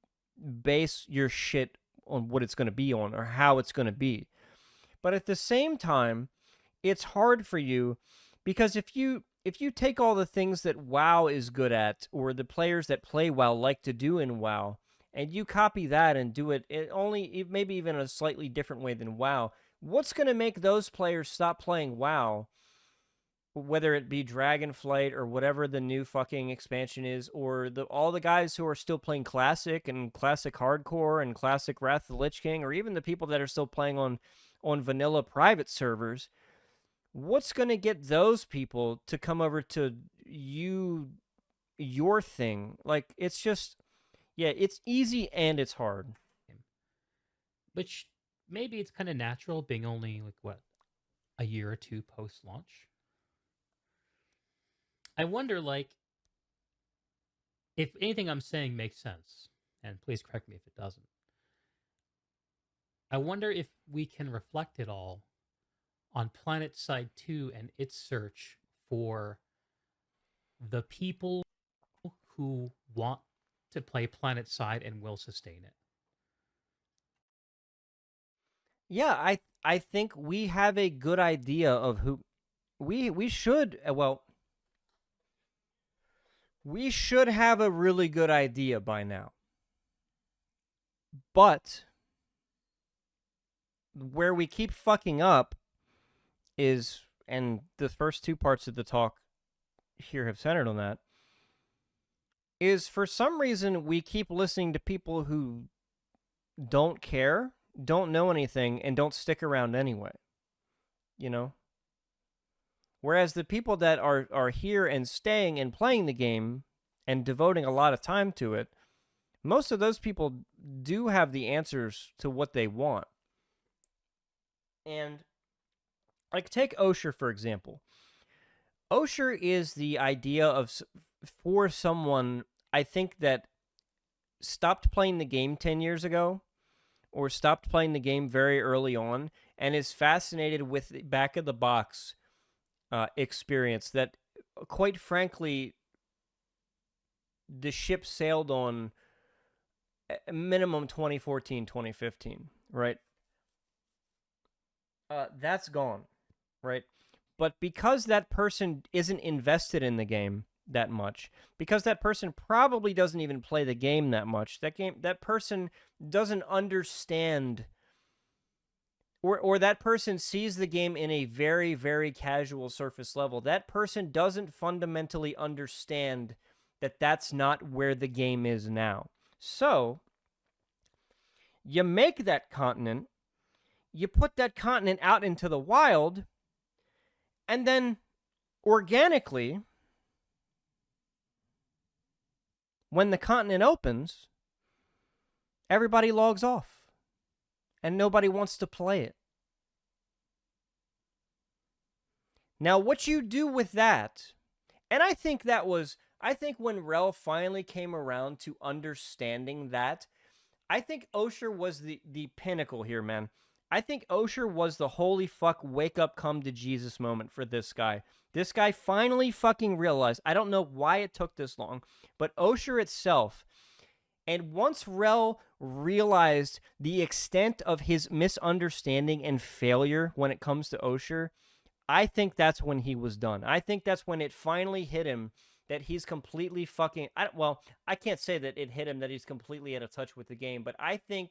base your shit on what it's going to be on or how it's going to be. But at the same time, it's hard for you because if you take all the things that WoW is good at or the players that play WoW like to do in WoW and you copy that and do it only maybe even a slightly different way than WoW, what's going to make those players stop playing WoW? Whether it be Dragonflight or whatever the new fucking expansion is, or all the guys who are still playing Classic and Classic Hardcore and Classic Wrath of the Lich King, or even the people that are still playing on vanilla private servers, what's going to get those people to come over to your thing? Like, it's just, yeah, it's easy and it's hard. Which maybe it's kind of natural being only like what, a year or two post launch. I wonder like if anything I'm saying makes sense, and please correct me if it doesn't. I wonder if we can reflect it all on Planet Side 2 and its search for the people who want to play Planet Side and will sustain it. Yeah, I think we have a good idea of who we should we should have a really good idea by now. But where we keep fucking up is, and the first two parts of the talk here have centered on that, is for some reason we keep listening to people who don't care, don't know anything, and don't stick around anyway. You know? Whereas the people that are here and staying and playing the game and devoting a lot of time to it, most of those people do have the answers to what they want. And like take Osher for example. Osher is the idea of for someone I think that stopped playing the game 10 years ago or stopped playing the game very early on and is fascinated with the back of the box experience that, quite frankly, the ship sailed on minimum 2014, 2015, right? That's gone, right? But because that person isn't invested in the game that much, because that person probably doesn't even play the game that much, that person doesn't understand, or that person sees the game in a very, very casual surface level. That person doesn't fundamentally understand that that's not where the game is now. So, you make that continent, you put that continent out into the wild, and then organically, when the continent opens, everybody logs off and nobody wants to play it. Now, what you do with that, and I think when Rel finally came around to understanding that, I think Osher was the pinnacle here, man. I think Osher was the holy fuck wake up come to Jesus moment for this guy. This guy finally fucking realized. I don't know why it took this long, but Osher itself, and once Rel realized the extent of his misunderstanding and failure when it comes to Osher, I think that's when he was done. I think that's when it finally hit him that he's completely fucking... I can't say that it hit him that he's completely out of touch with the game, but I think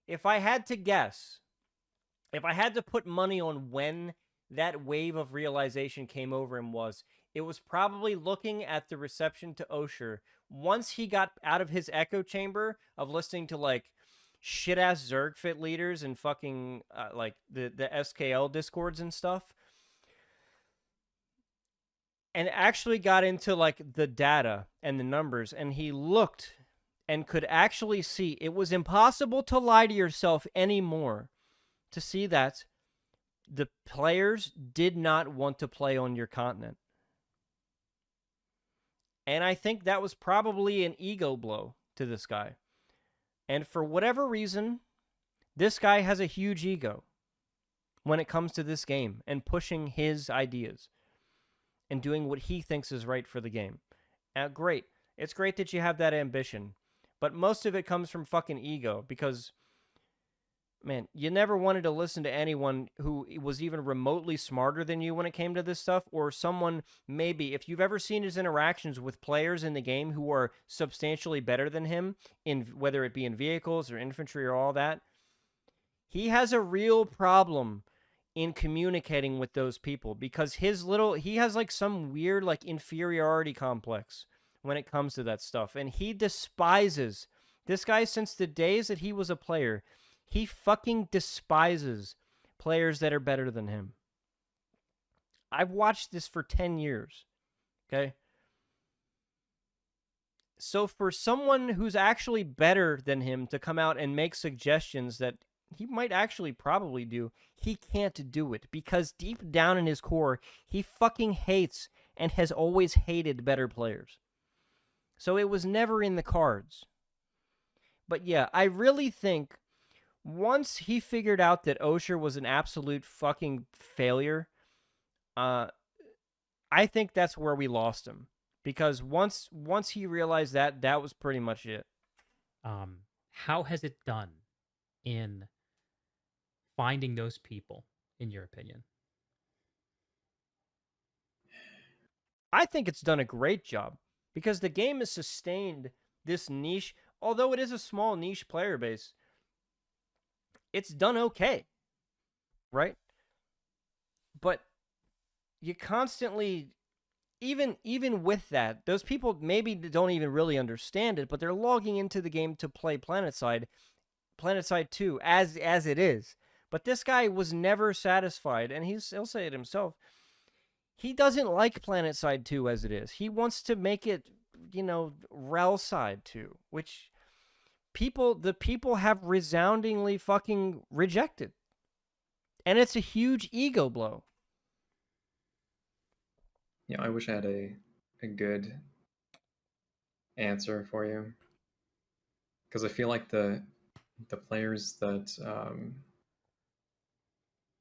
if I had to guess, if I had to put money on when that wave of realization came over him it was probably looking at the reception to Osher once he got out of his echo chamber of listening to like shit-ass Zergfit leaders and fucking like the SKL discords and stuff, and actually got into like the data and the numbers, and he looked and could actually see it was impossible to lie to yourself anymore to see that the players did not want to play on your continent. And I think that was probably an ego blow to this guy. And for whatever reason, this guy has a huge ego when it comes to this game and pushing his ideas and doing what he thinks is right for the game. Great. It's great that you have that ambition. But most of it comes from fucking ego because, man, you never wanted to listen to anyone who was even remotely smarter than you when it came to this stuff, or someone maybe, if you've ever seen his interactions with players in the game who are substantially better than him, in whether it be in vehicles or infantry or all that, he has a real problem in communicating with those people because he has like some weird like inferiority complex when it comes to that stuff, and he despises this guy since the days that he was a player. He fucking despises players that are better than him. I've watched this for 10 years. Okay? So for someone who's actually better than him to come out and make suggestions that he might actually probably do, he can't do it because deep down in his core, he fucking hates and has always hated better players. So it was never in the cards. But yeah, I really think once he figured out that Osher was an absolute fucking failure, I think that's where we lost him. Because once he realized that was pretty much it. How has it done in finding those people, in your opinion? I think it's done a great job because the game has sustained this niche, although it is a small niche player base. It's done okay, right? But you constantly even with that, those people maybe don't even really understand it, but they're logging into the game to play PlanetSide 2 as it is. But this guy was never satisfied, and he'll say it himself. He doesn't like PlanetSide 2 as it is. He wants to make it, RelSide 2, which the people have resoundingly fucking rejected. And it's a huge ego blow. Yeah, I wish I had a good answer for you, because I feel like the players that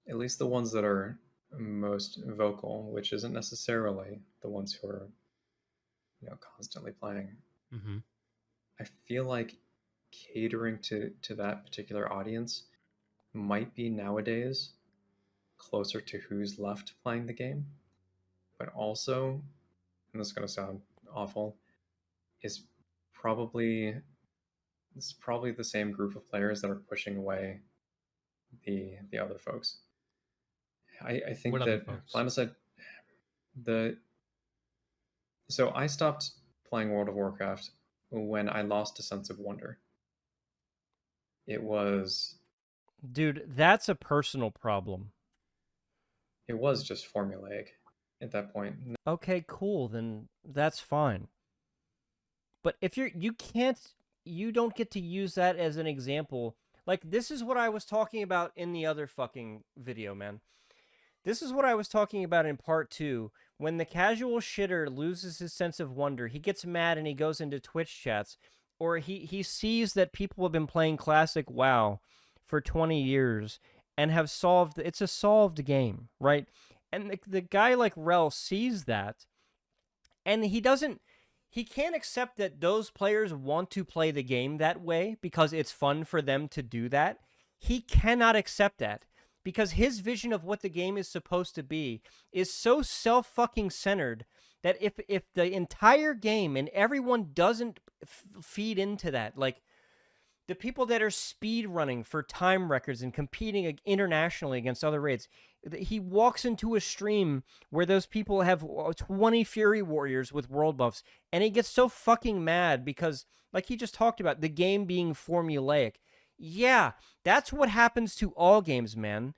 at least the ones that are most vocal, which isn't necessarily the ones who are constantly playing. Mm-hmm. I feel like catering to that particular audience might be nowadays closer to who's left playing the game, but also, and this is going to sound awful, is probably it's probably the same group of players that are pushing away the other folks. I think What other that folks? Planetside, the so I stopped playing World of Warcraft when I lost a sense of wonder. It was Dude, that's a personal problem. just formulaic at that point. Okay, cool, then that's fine. But if you don't get to use that as an example. Like, this is what I was talking about in the other fucking video, man. This is what I was talking about in part 2. When the casual shitter loses his sense of wonder, he gets mad and he goes into Twitch chats, or he sees that people have been playing classic WoW for 20 years and have it's a solved game, right? And the guy like Rel sees that, and he can't accept that those players want to play the game that way because it's fun for them to do that. He cannot accept that because his vision of what the game is supposed to be is so self-fucking centered that if the entire game and everyone doesn't feed into that, like the people that are speed running for time records and competing internationally against other raids, he walks into a stream where those people have 20 Fury Warriors with world buffs, and he gets so fucking mad because, like he just talked about, the game being formulaic. Yeah, that's what happens to all games, man.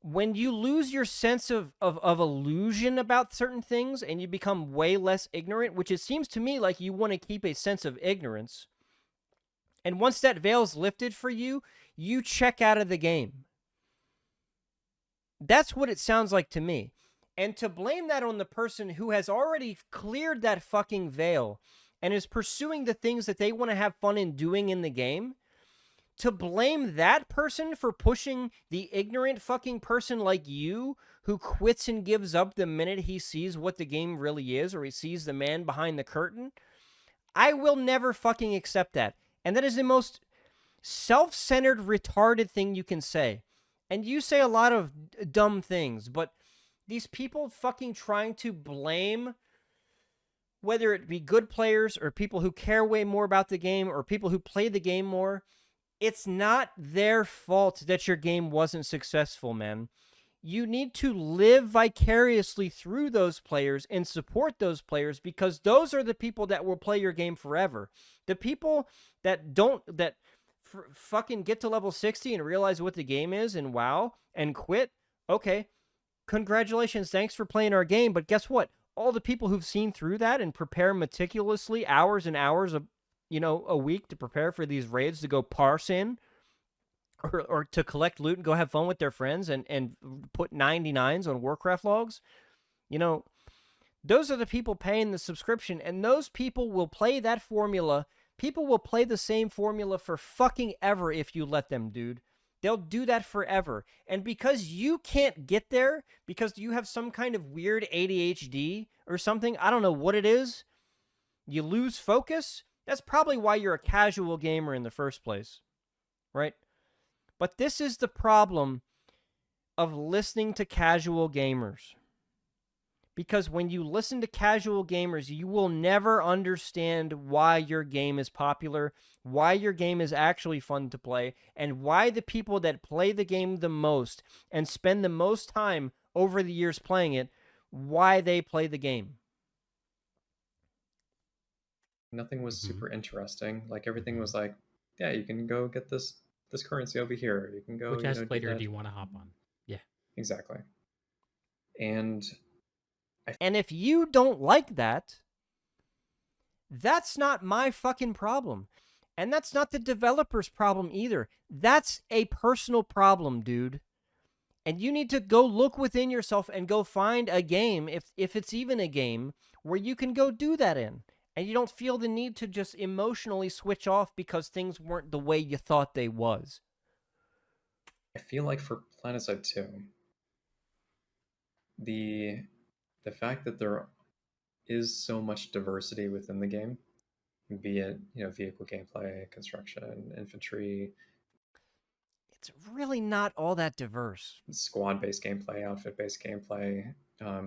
When you lose your sense of illusion about certain things and you become way less ignorant, which it seems to me like you want to keep a sense of ignorance, and once that veil's lifted for you, you check out of the game. That's what it sounds like to me. And to blame that on the person who has already cleared that fucking veil and is pursuing the things that they want to have fun in doing in the game, to blame that person for pushing the ignorant fucking person like you who quits and gives up the minute he sees what the game really is, or he sees the man behind the curtain, I will never fucking accept that. And that is the most self-centered, retarded thing you can say. And you say a lot of dumb things, but these people fucking trying to blame, whether it be good players or people who care way more about the game or people who play the game more, it's not their fault that your game wasn't successful, man. You need to live vicariously through those players and support those players because those are the people that will play your game forever. The people that fucking get to level 60 and realize what the game is and WoW and quit, okay, congratulations, thanks for playing our game, but guess what? All the people who've seen through that and prepare meticulously hours and hours of, a week to prepare for these raids to go parse in, or to collect loot and go have fun with their friends and put 99s on Warcraft logs, those are the people paying the subscription, and those people will play that formula. People will play the same formula for fucking ever if you let them, dude. They'll do that forever. And because you can't get there, because you have some kind of weird ADHD or something, I don't know what it is, you lose focus. That's probably why you're a casual gamer in the first place, right? But this is the problem of listening to casual gamers. Because when you listen to casual gamers, you will never understand why your game is popular, why your game is actually fun to play, and why the people that play the game the most and spend the most time over the years playing it, why they play the game. Nothing was Mhm. super interesting. Like everything was Mhm. like, yeah, you can go get this currency over here. You can go, Which do escalator do that. you wanna hop on? Yeah. Exactly. And And if you don't like that, that's not my fucking problem. And that's not the developer's problem either. That's a personal problem, dude. And you need to go look within yourself and go find a game, if it's even a game, where you can go do that in. And you don't feel the need to just emotionally switch off because things weren't the way you thought they was. I feel like for Planetside 2, the the fact that there is so much diversity within the game, be it, vehicle gameplay, construction, infantry, It's really not all that diverse. squad-based gameplay, outfit-based gameplay,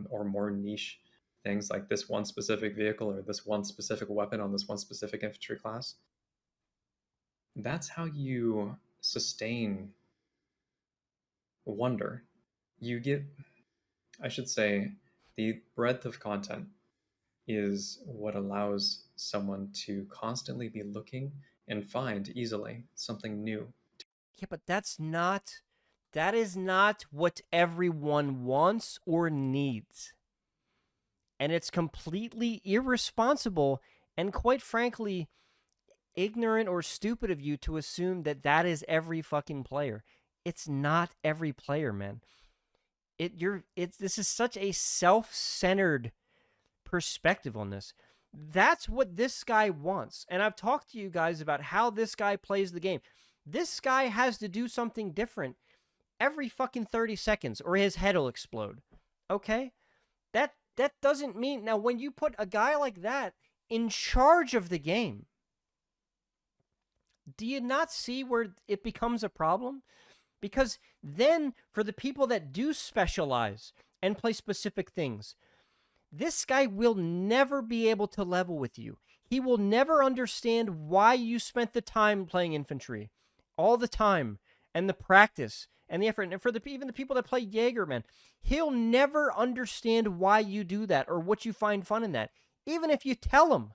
or more niche things like this one specific vehicle or this one specific weapon on this one specific infantry class. That's how you sustain wonder. You get, I should say, the breadth of content is what allows someone to constantly be looking and find easily something new. Yeah, but that is not what everyone wants or needs. And it's completely irresponsible and, quite frankly, ignorant or stupid of you to assume that that is every fucking player. It's not every player, man. This is such a self-centered perspective on this. That's what this guy wants. And I've talked to you guys about how this guy plays the game. This guy has to do something different every fucking 30 seconds or his head will explode. Okay? That doesn't mean, now when you put a guy like that in charge of the game, do you not see where it becomes a problem? Because then for the people that do specialize and play specific things, this guy will never be able to level with you. He will never understand why you spent the time playing infantry, all the time, and the practice and the effort. And for even the people that play Jaeger, man, he'll never understand why you do that or what you find fun in that, even if you tell him.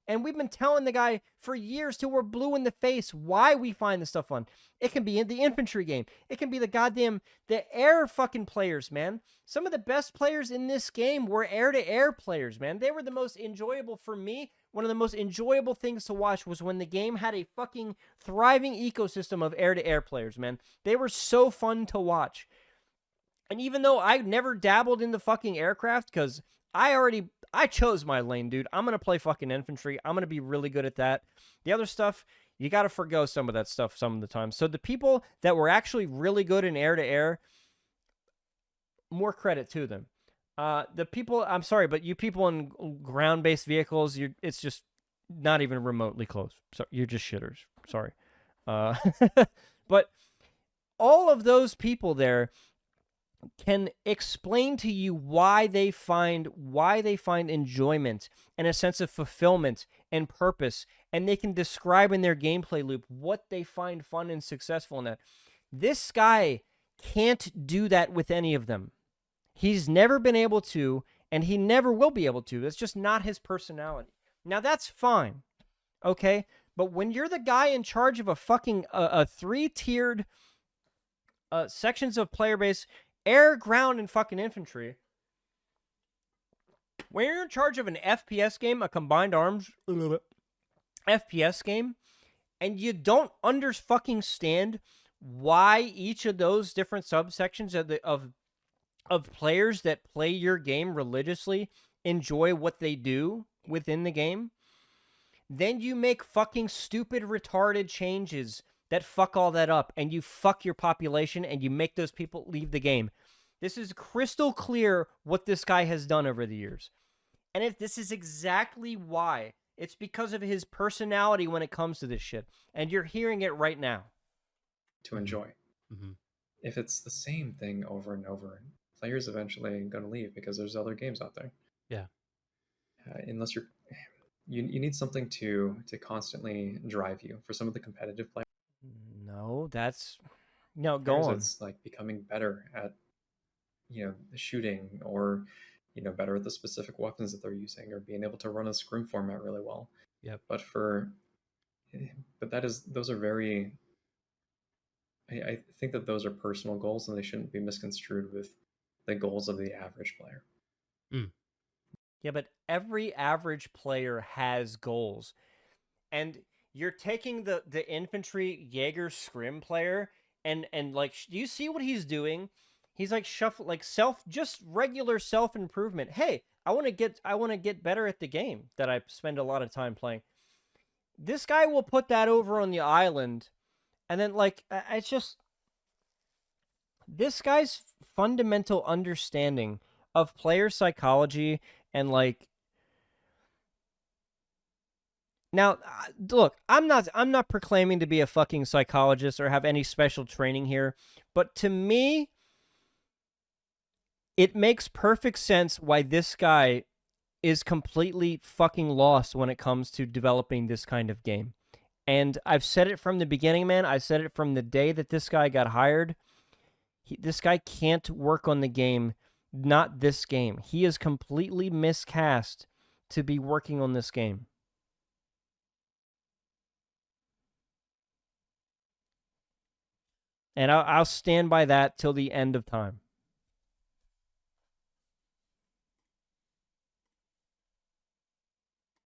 And we've been telling the guy for years till we're blue in the face why we find this stuff fun. It can be in the infantry game. It can be the air fucking players, man. Some of the best players in this game were air-to-air players, man. They were the most enjoyable for me. One of the most enjoyable things to watch was when the game had a fucking thriving ecosystem of air-to-air players, man. They were so fun to watch. And even though I never dabbled in the fucking aircraft, because I chose my lane, dude. I'm gonna play fucking infantry. I'm gonna be really good at that. The other stuff, you gotta forgo some of that stuff some of the time. So the people that were actually really good in air to air, more credit to them. The people, I'm sorry, but you people in ground-based vehicles, it's just not even remotely close. So you're just shitters. Sorry. Uh, but all of those people there can explain to you why they find enjoyment and a sense of fulfillment and purpose, and they can describe in their gameplay loop what they find fun and successful in that. This guy can't do that with any of them. He's never been able to, and he never will be able to. That's just not his personality. Now that's fine, okay? But when you're the guy in charge of a fucking a three-tiered sections of player base, air, ground, and fucking infantry. When you're in charge of an FPS game, a combined arms FPS game, and you don't fucking stand why each of those different subsections of players that play your game religiously enjoy what they do within the game, then you make fucking stupid, retarded changes that fuck all that up, and you fuck your population, and you make those people leave the game. This is crystal clear what this guy has done over the years. And if this is exactly why, it's because of his personality when it comes to this shit. And you're hearing it right now. To enjoy. Mm-hmm. If it's the same thing over and over, players eventually going to leave because there's other games out there. Yeah. Unless you need something to constantly drive you. For some of the competitive players, Go on. it's like becoming better at the shooting, or better at the specific weapons that they're using, or being able to run a scrim format really well. Yep. But those are very. I think that those are personal goals, and they shouldn't be misconstrued with the goals of the average player. Mm. Yeah, but every average player has goals. And you're taking the infantry Jaeger scrim player and like, do you see what he's doing? He's like shuffle like just regular self improvement. Hey, I want to get better at the game that I spend a lot of time playing. This guy will put that over on the island, and then like it's just this guy's fundamental understanding of player psychology and like now, look, I'm not proclaiming to be a fucking psychologist or have any special training here, but to me, it makes perfect sense why this guy is completely fucking lost when it comes to developing this kind of game. And I've said it from the beginning, man. I said it from the day that this guy got hired. This guy can't work on the game, not this game. He is completely miscast to be working on this game. And I'll stand by that till the end of time.